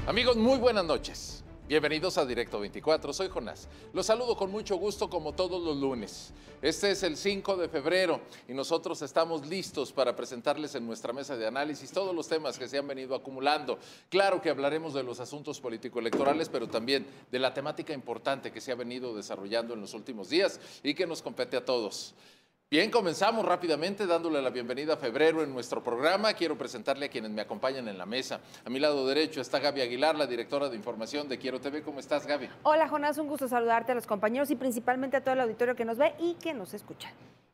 Amigos, muy buenas noches. Bienvenidos a Directo 24, soy Jonás. Los saludo con mucho gusto como todos los lunes. Este es el 5 de febrero y nosotros estamos listos para presentarles en nuestra mesa de análisis todos los temas que se han venido acumulando. Claro que hablaremos de los asuntos político-electorales, pero también de la temática importante que se ha venido desarrollando en los últimos días y que nos compete a todos. Bien, comenzamos rápidamente dándole la bienvenida a febrero en nuestro programa. Quiero presentarle a quienes me acompañan en la mesa. A mi lado derecho está Gaby Aguilar, la directora de información de Quiero TV. ¿Cómo estás, Gaby? Hola, Jonás, un gusto saludarte a los compañeros y principalmente a todo el auditorio que nos ve y que nos escucha.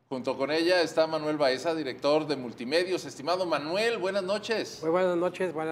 Junto con ella está Manuel Baeza, director de Multimedios. Estimado Manuel, buenas noches. Muy buenas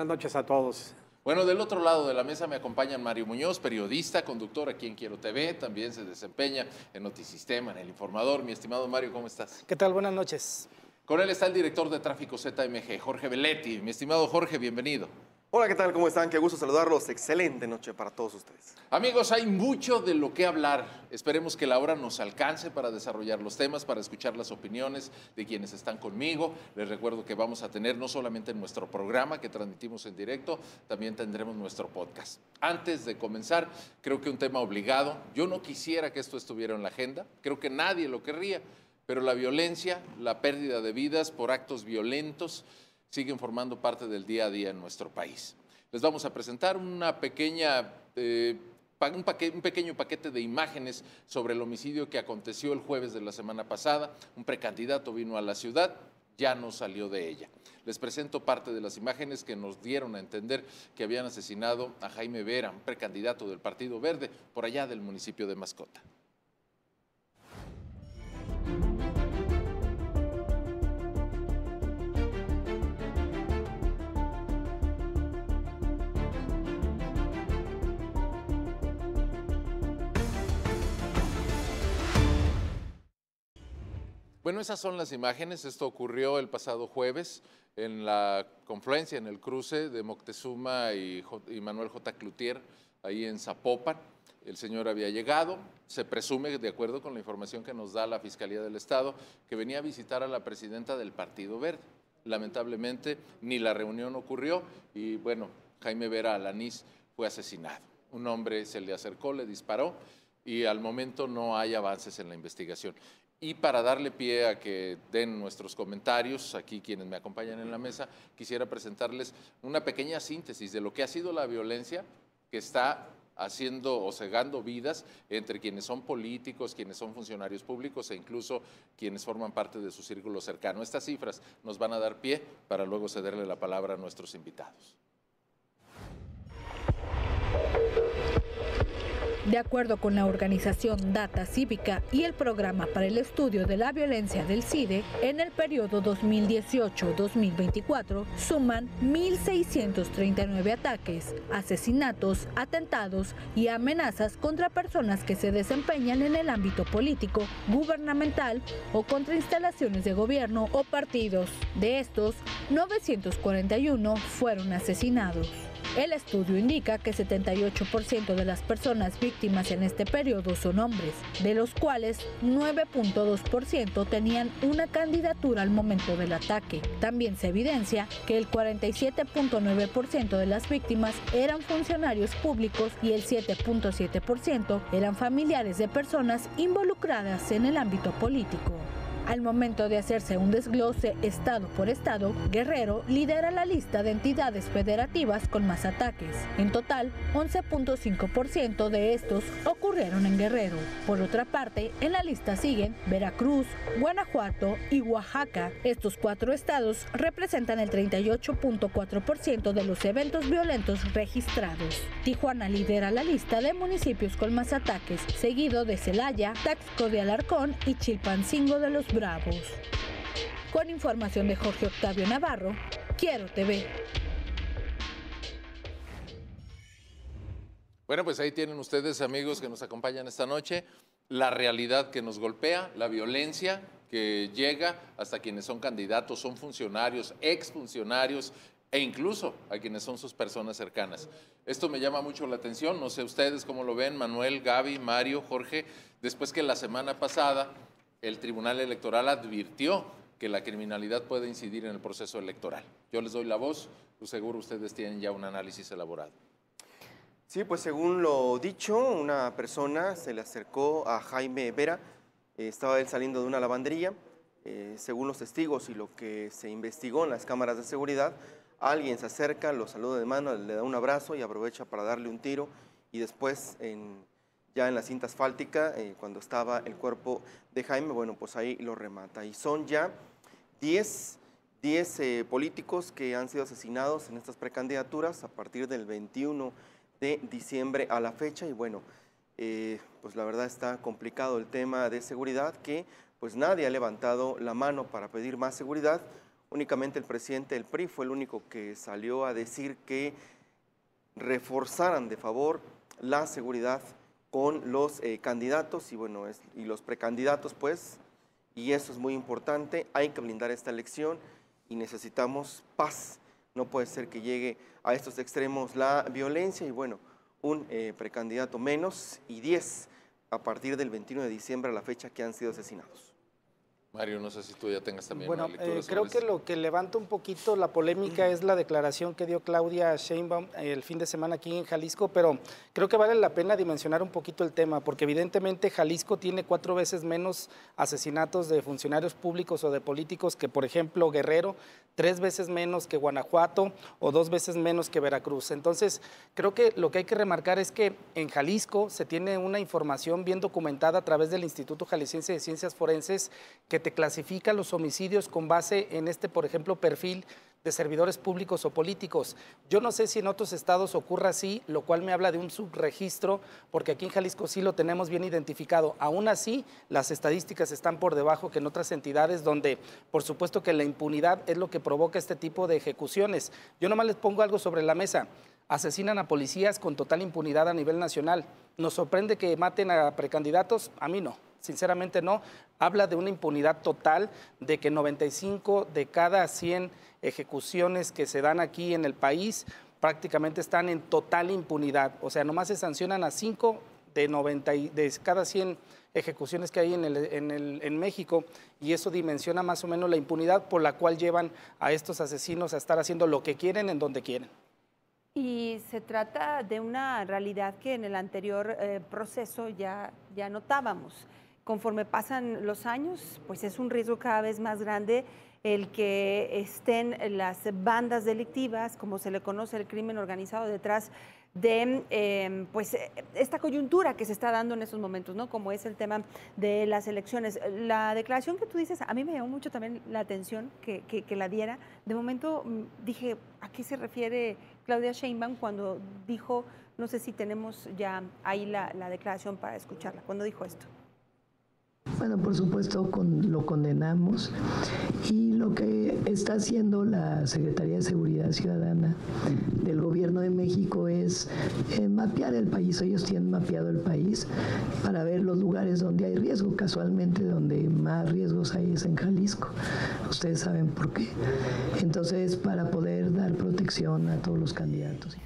noches a todos. Bueno, del otro lado de la mesa me acompañan Mario Muñoz, periodista, conductor aquí en Quiero TV, también se desempeña en Notisistema, en El Informador. Mi estimado Mario, ¿cómo estás? ¿Qué tal? Buenas noches. Con él está el director de Tráfico ZMG, Jorge Belletti. Mi estimado Jorge, bienvenido. Hola, ¿qué tal? ¿Cómo están? Qué gusto saludarlos. Excelente noche para todos ustedes. Amigos, hay mucho de lo que hablar. Esperemos que la hora nos alcance para desarrollar los temas, para escuchar las opiniones de quienes están conmigo. Les recuerdo que vamos a tener no solamente nuestro programa que transmitimos en directo, también tendremos nuestro podcast. Antes de comenzar, creo que un tema obligado. Yo no quisiera que esto estuviera en la agenda. Creo que nadie lo querría, pero la violencia, la pérdida de vidas por actos violentos, siguen formando parte del día a día en nuestro país. Les vamos a presentar un pequeño paquete de imágenes sobre el homicidio que aconteció el jueves de la semana pasada. Un precandidato vino a la ciudad, ya no salió de ella. Les presento parte de las imágenes que nos dieron a entender que habían asesinado a Jaime Vera, un precandidato del Partido Verde, por allá del municipio de Mascota. Bueno, esas son las imágenes. Esto ocurrió el pasado jueves en la confluencia, en el cruce de Moctezuma y Manuel J. Cloutier, ahí en Zapopan. El señor había llegado, se presume, de acuerdo con la información que nos da la Fiscalía del Estado, que venía a visitar a la presidenta del Partido Verde. Lamentablemente, ni la reunión ocurrió y, bueno, Jaime Vera Alanís fue asesinado. Un hombre se le acercó, le disparó y al momento no hay avances en la investigación. Y para darle pie a que den nuestros comentarios, aquí quienes me acompañan en la mesa, quisiera presentarles una pequeña síntesis de lo que ha sido la violencia que está haciendo o cegando vidas entre quienes son políticos, quienes son funcionarios públicos e incluso quienes forman parte de su círculo cercano. Estas cifras nos van a dar pie para luego cederle la palabra a nuestros invitados. De acuerdo con la organización Data Cívica y el Programa para el Estudio de la Violencia del CIDE, en el periodo 2018-2024 suman 1.639 ataques, asesinatos, atentados y amenazas contra personas que se desempeñan en el ámbito político, gubernamental o contra instalaciones de gobierno o partidos. De estos, 941 fueron asesinados. El estudio indica que 78% de las personas víctimas en este periodo son hombres, de los cuales 9.2% tenían una candidatura al momento del ataque. También se evidencia que el 47.9% de las víctimas eran funcionarios públicos y el 7.7% eran familiares de personas involucradas en el ámbito político. Al momento de hacerse un desglose estado por estado, Guerrero lidera la lista de entidades federativas con más ataques. En total, 11.5% de estos ocurrieron en Guerrero. Por otra parte, en la lista siguen Veracruz, Guanajuato y Oaxaca. Estos 4 estados representan el 38.4% de los eventos violentos registrados. Tijuana lidera la lista de municipios con más ataques, seguido de Celaya, Taxco de Alarcón y Chilpancingo de los Bravos. Con información de Jorge Octavio Navarro, Quiero TV. Bueno, pues ahí tienen ustedes, amigos que nos acompañan esta noche, la realidad que nos golpea, la violencia que llega hasta quienes son candidatos, son funcionarios, exfuncionarios e incluso a quienes son sus personas cercanas. Esto me llama mucho la atención, no sé ustedes cómo lo ven, Manuel, Gaby, Mario, Jorge, después que la semana pasada el Tribunal Electoral advirtió que la criminalidad puede incidir en el proceso electoral. Yo les doy la voz, pues seguro ustedes tienen ya un análisis elaborado. Sí, pues según lo dicho, una persona se le acercó a Jaime Vera, estaba él saliendo de una lavandería, según los testigos y lo que se investigó en las cámaras de seguridad, alguien se acerca, lo saluda de mano, le da un abrazo y aprovecha para darle un tiro y después ya en la cinta asfáltica, cuando estaba el cuerpo de Jaime, bueno, pues ahí lo remata. Y son ya 10 políticos que han sido asesinados en estas precandidaturas a partir del 21 de diciembre a la fecha y bueno, pues la verdad está complicado el tema de seguridad que pues nadie ha levantado la mano para pedir más seguridad, únicamente el presidente del PRI fue el único que salió a decir que reforzaran de favor la seguridad con los candidatos y bueno, y los precandidatos pues, y eso es muy importante, hay que blindar esta elección y necesitamos paz. No puede ser que llegue a estos extremos la violencia y bueno, un precandidato menos y 10 a partir del 21 de diciembre a la fecha que han sido asesinados. Mario, no sé si tú ya tengas también Bueno, una lectura creo que lo que levanta un poquito la polémica es la declaración que dio Claudia Sheinbaum el fin de semana aquí en Jalisco, pero creo que vale la pena dimensionar un poquito el tema, porque evidentemente Jalisco tiene 4 veces menos asesinatos de funcionarios públicos o de políticos que, por ejemplo, Guerrero, 3 veces menos que Guanajuato o 2 veces menos que Veracruz. Entonces, creo que lo que hay que remarcar es que en Jalisco se tiene una información bien documentada a través del Instituto Jalisciense de Ciencias Forenses que te clasifica los homicidios con base en por ejemplo, perfil de servidores públicos o políticos. Yo no sé si en otros estados ocurra así, lo cual me habla de un subregistro, porque aquí en Jalisco sí lo tenemos bien identificado. Aún así, las estadísticas están por debajo que en otras entidades donde, por supuesto que la impunidad es lo que provoca este tipo de ejecuciones. Yo nomás les pongo algo sobre la mesa. Asesinan a policías con total impunidad a nivel nacional. ¿Nos sorprende que maten a precandidatos? A mí no. Sinceramente no, habla de una impunidad total, de que 95 de cada 100 ejecuciones que se dan aquí en el país prácticamente están en total impunidad. O sea, nomás se sancionan a 5 de cada 100 ejecuciones que hay en México y eso dimensiona más o menos la impunidad por la cual llevan a estos asesinos a estar haciendo lo que quieren en donde quieren. Y se trata de una realidad que en el anterior proceso ya notábamos. Conforme pasan los años, pues es un riesgo cada vez más grande el que estén las bandas delictivas, como se le conoce el crimen organizado, detrás de pues esta coyuntura que se está dando en estos momentos, ¿no? Como es el tema de las elecciones. La declaración que tú dices, a mí me llamó mucho también la atención que la diera. De momento dije, ¿a qué se refiere Claudia Sheinbaum cuando dijo, no sé si tenemos ya ahí la declaración para escucharla, cuando dijo esto? Bueno, por supuesto lo condenamos y lo que está haciendo la Secretaría de Seguridad Ciudadana del Gobierno de México es mapear el país. Ellos tienen mapeado el país para ver los lugares donde hay riesgo. Casualmente donde más riesgos hay es en Jalisco. Ustedes saben por qué. Entonces, para poder dar protección a todos los candidatos.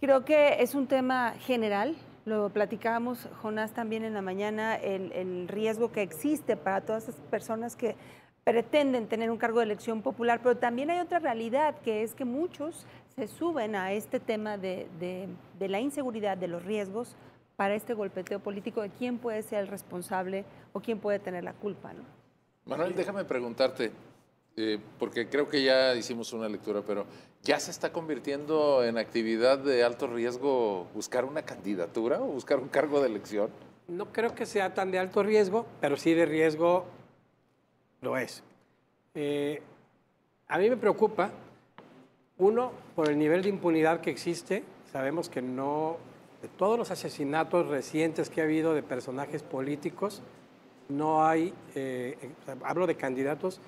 Creo que es un tema general. Lo platicábamos, Jonás, también en la mañana, el riesgo que existe para todas esas personas que pretenden tener un cargo de elección popular, pero también hay otra realidad, que es que muchos se suben a este tema de la inseguridad, de los riesgos, para este golpeteo político de quién puede ser el responsable o quién puede tener la culpa, ¿no? Manuel, déjame preguntarte, porque creo que ya hicimos una lectura, pero ¿ya se está convirtiendo en actividad de alto riesgo buscar una candidatura o buscar un cargo de elección? No creo que sea tan de alto riesgo, pero sí de riesgo lo es. A mí me preocupa, uno, por el nivel de impunidad que existe. Sabemos que no, de todos los asesinatos recientes que ha habido de personajes políticos, no hay, hablo de candidatos,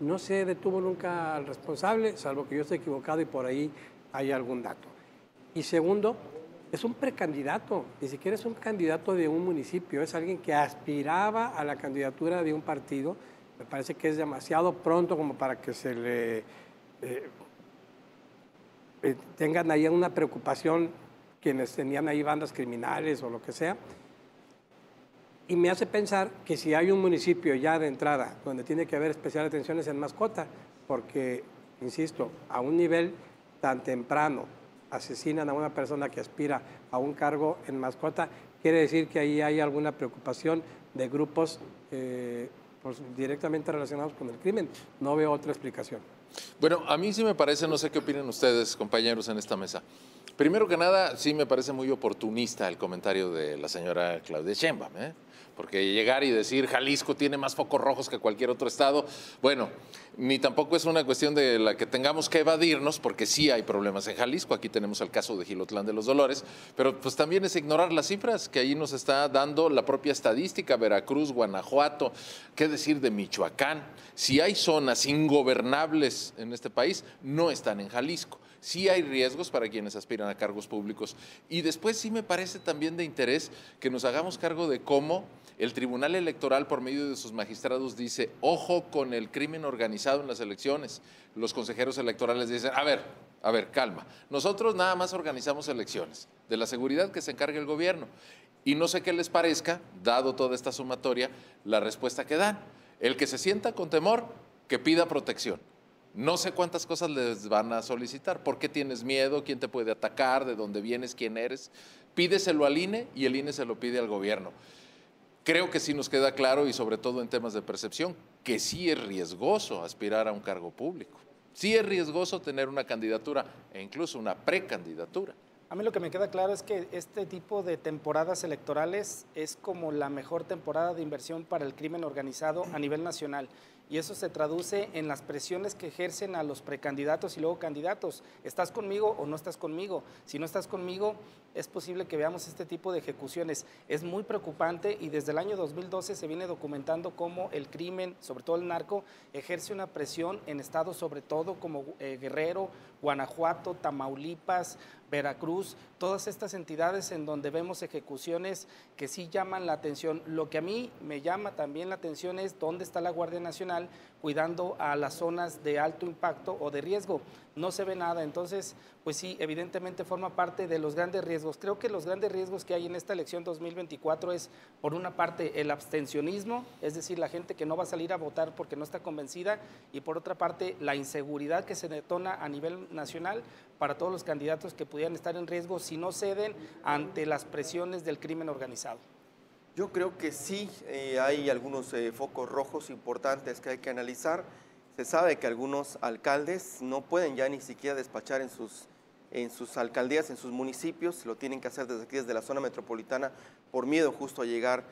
no se detuvo nunca al responsable, salvo que yo esté equivocado y por ahí hay algún dato. Y segundo, es un precandidato, ni siquiera es un candidato de un municipio, es alguien que aspiraba a la candidatura de un partido. Me parece que es demasiado pronto como para que se le tengan ahí una preocupación quienes tenían ahí bandas criminales o lo que sea. Y me hace pensar que si hay un municipio ya de entrada donde tiene que haber especial atención es en Mascota, porque, insisto, a un nivel tan temprano asesinan a una persona que aspira a un cargo en mascota, quiere decir que ahí hay alguna preocupación de grupos pues, directamente relacionados con el crimen. No veo otra explicación. Bueno, a mí sí me parece, no sé qué opinan ustedes, compañeros en esta mesa. Primero que nada, sí me parece muy oportunista el comentario de la señora Claudia Sheinbaum, porque llegar y decir Jalisco tiene más focos rojos que cualquier otro estado, bueno, ni tampoco es una cuestión de la que tengamos que evadirnos, porque sí hay problemas en Jalisco. Aquí tenemos el caso de Jilotlán de los Dolores, pero pues también es ignorar las cifras que ahí nos está dando la propia estadística. Veracruz, Guanajuato, qué decir de Michoacán. Si hay zonas ingobernables en este país, no están en Jalisco. Sí hay riesgos para quienes aspiran a cargos públicos. Y después sí me parece también de interés que nos hagamos cargo de cómo el Tribunal Electoral, por medio de sus magistrados, dice, ojo con el crimen organizado en las elecciones. Los consejeros electorales dicen, a ver, calma. Nosotros nada más organizamos elecciones. De la seguridad que se encargue el gobierno. Y no sé qué les parezca, dado toda esta sumatoria, la respuesta que dan. El que se sienta con temor, que pida protección. No sé cuántas cosas les van a solicitar. ¿Por qué tienes miedo? ¿Quién te puede atacar? ¿De dónde vienes? ¿Quién eres? Pídeselo al INE y el INE se lo pide al gobierno. Creo que sí nos queda claro, y sobre todo en temas de percepción, que sí es riesgoso aspirar a un cargo público. Sí es riesgoso tener una candidatura e incluso una precandidatura. A mí lo que me queda claro es que este tipo de temporadas electorales es como la mejor temporada de inversión para el crimen organizado a nivel nacional. Y eso se traduce en las presiones que ejercen a los precandidatos y luego candidatos. ¿Estás conmigo o no estás conmigo? Si no estás conmigo, es posible que veamos este tipo de ejecuciones. Es muy preocupante y desde el año 2012 se viene documentando cómo el crimen, sobre todo el narco, ejerce una presión en estados sobre todo como Guerrero, Guanajuato, Tamaulipas, Veracruz, todas estas entidades en donde vemos ejecuciones que sí llaman la atención. Lo que a mí me llama también la atención es dónde está la Guardia Nacional cuidando a las zonas de alto impacto o de riesgo. No se ve nada, entonces, pues sí, evidentemente forma parte de los grandes riesgos. Creo que los grandes riesgos que hay en esta elección 2024 es, por una parte, el abstencionismo, es decir, la gente que no va a salir a votar porque no está convencida, y por otra parte, la inseguridad que se detona a nivel nacional para todos los candidatos que pudieran estar en riesgo si no ceden ante las presiones del crimen organizado. Yo creo que sí hay algunos focos rojos importantes que hay que analizar. Se sabe que algunos alcaldes no pueden ya ni siquiera despachar en sus alcaldías, en sus municipios, lo tienen que hacer desde aquí, desde la zona metropolitana, por miedo justo a llegar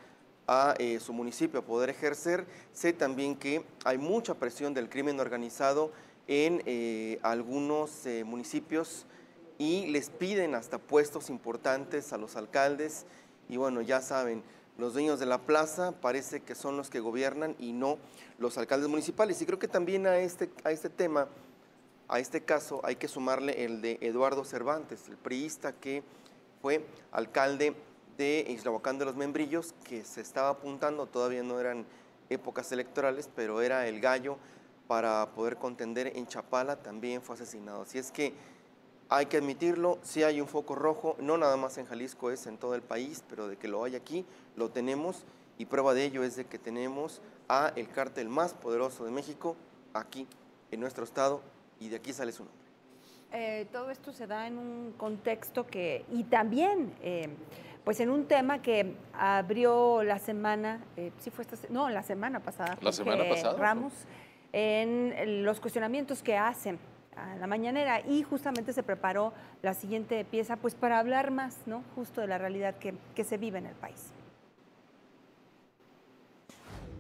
a su municipio a poder ejercer. Sé también que hay mucha presión del crimen organizado en algunos municipios y les piden hasta puestos importantes a los alcaldes y bueno, ya saben, los dueños de la plaza parece que son los que gobiernan y no los alcaldes municipales. Y creo que también a este tema, a este caso, hay que sumarle el de Eduardo Cervantes, el priista que fue alcalde de Ixtlahuacán de los Membrillos, que se estaba apuntando, todavía no eran épocas electorales, pero era el gallo para poder contender en Chapala, también fue asesinado. Así es que hay que admitirlo, sí hay un foco rojo, no nada más en Jalisco, es en todo el país, pero de que lo hay aquí, lo tenemos, y prueba de ello es de que tenemos a el cártel más poderoso de México aquí en nuestro estado, y de aquí sale su nombre. Todo esto se da en un contexto y también pues en un tema que abrió la semana, la semana pasada, Ramos, en los cuestionamientos que hacen a la mañanera, y justamente se preparó la siguiente pieza pues para hablar más, ¿no?, justo de la realidad que se vive en el país.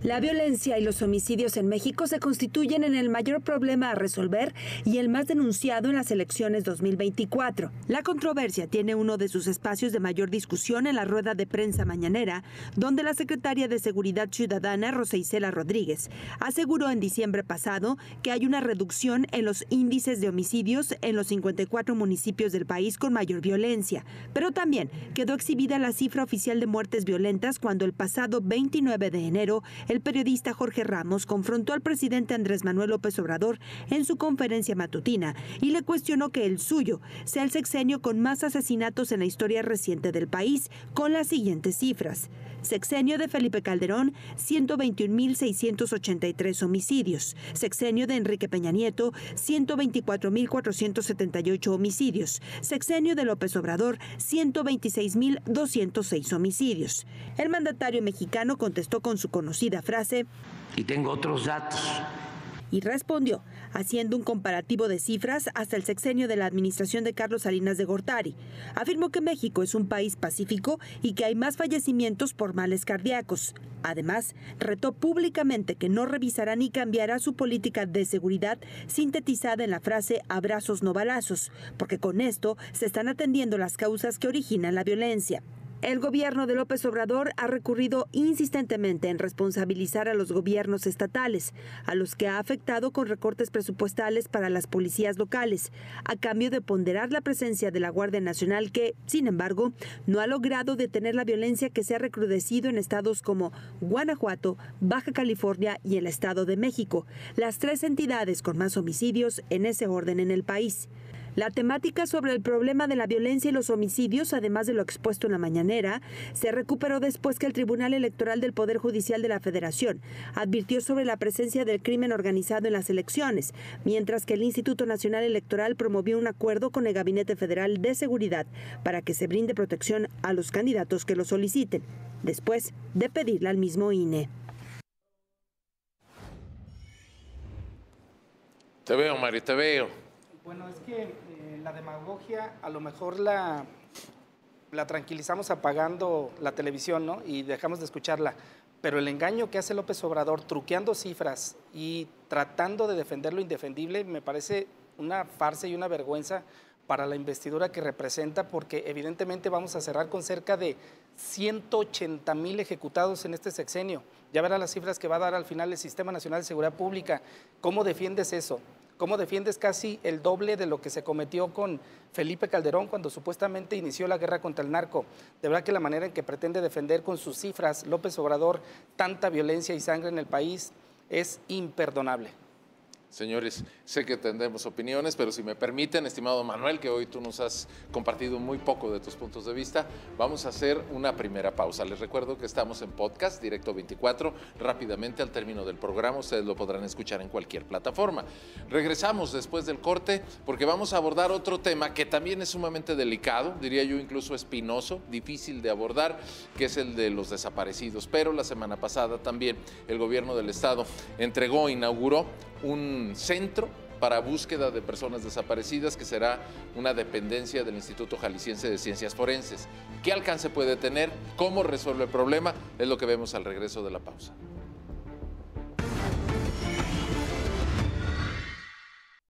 La violencia y los homicidios en México se constituyen en el mayor problema a resolver y el más denunciado en las elecciones 2024. La controversia tiene uno de sus espacios de mayor discusión en la rueda de prensa mañanera, donde la secretaria de Seguridad Ciudadana, Rosa Isela Rodríguez, aseguró en diciembre pasado que hay una reducción en los índices de homicidios en los 54 municipios del país con mayor violencia, pero también quedó exhibida la cifra oficial de muertes violentas cuando el pasado 29 de enero el periodista Jorge Ramos confrontó al presidente Andrés Manuel López Obrador en su conferencia matutina y le cuestionó que el suyo sea el sexenio con más asesinatos en la historia reciente del país, con las siguientes cifras: Sexenio de Felipe Calderón, 121.683 homicidios. Sexenio de Enrique Peña Nieto, 124.478 homicidios. Sexenio de López Obrador, 126.206 homicidios. El mandatario mexicano contestó con su conocida frase: y tengo otros datos. Y respondió, haciendo un comparativo de cifras hasta el sexenio de la administración de Carlos Salinas de Gortari. Afirmó que México es un país pacífico y que hay más fallecimientos por males cardíacos. Además, retó públicamente que no revisará ni cambiará su política de seguridad sintetizada en la frase abrazos no balazos, porque con esto se están atendiendo las causas que originan la violencia. El gobierno de López Obrador ha recurrido insistentemente en responsabilizar a los gobiernos estatales, a los que ha afectado con recortes presupuestales para las policías locales, a cambio de ponderar la presencia de la Guardia Nacional que, sin embargo, no ha logrado detener la violencia que se ha recrudecido en estados como Guanajuato, Baja California y el Estado de México, las 3 entidades con más homicidios en ese orden en el país. La temática sobre el problema de la violencia y los homicidios, además de lo expuesto en la mañanera, se recuperó después que el Tribunal Electoral del Poder Judicial de la Federación advirtió sobre la presencia del crimen organizado en las elecciones, mientras que el Instituto Nacional Electoral promovió un acuerdo con el Gabinete Federal de Seguridad para que se brinde protección a los candidatos que lo soliciten, después de pedirla al mismo INE. Te veo, Mari, te veo. Bueno, es que la demagogia a lo mejor la tranquilizamos apagando la televisión, ¿no? Y dejamos de escucharla. Pero el engaño que hace López Obrador, truqueando cifras y tratando de defender lo indefendible, me parece una farsa y una vergüenza para la investidura que representa, porque evidentemente vamos a cerrar con cerca de 180,000 ejecutados en este sexenio. Ya verá las cifras que va a dar al final el Sistema Nacional de Seguridad Pública. ¿Cómo defiendes eso? ¿Cómo defiendes casi el doble de lo que se cometió con Felipe Calderón cuando supuestamente inició la guerra contra el narco? De verdad que la manera en que pretende defender con sus cifras López Obrador tanta violencia y sangre en el país es imperdonable. Señores, sé que tendremos opiniones, pero si me permiten, estimado Manuel, que hoy tú nos has compartido muy poco de tus puntos de vista, vamos a hacer una primera pausa. Les recuerdo que estamos en podcast, Directo 24, rápidamente al término del programa, ustedes lo podrán escuchar en cualquier plataforma. Regresamos después del corte, porque vamos a abordar otro tema que también es sumamente delicado, diría yo incluso espinoso, difícil de abordar, que es el de los desaparecidos. Pero la semana pasada también el gobierno del estado inauguró un centro para búsqueda de personas desaparecidas que será una dependencia del Instituto Jalisciense de Ciencias Forenses. ¿Qué alcance puede tener? ¿Cómo resuelve el problema? Es lo que vemos al regreso de la pausa.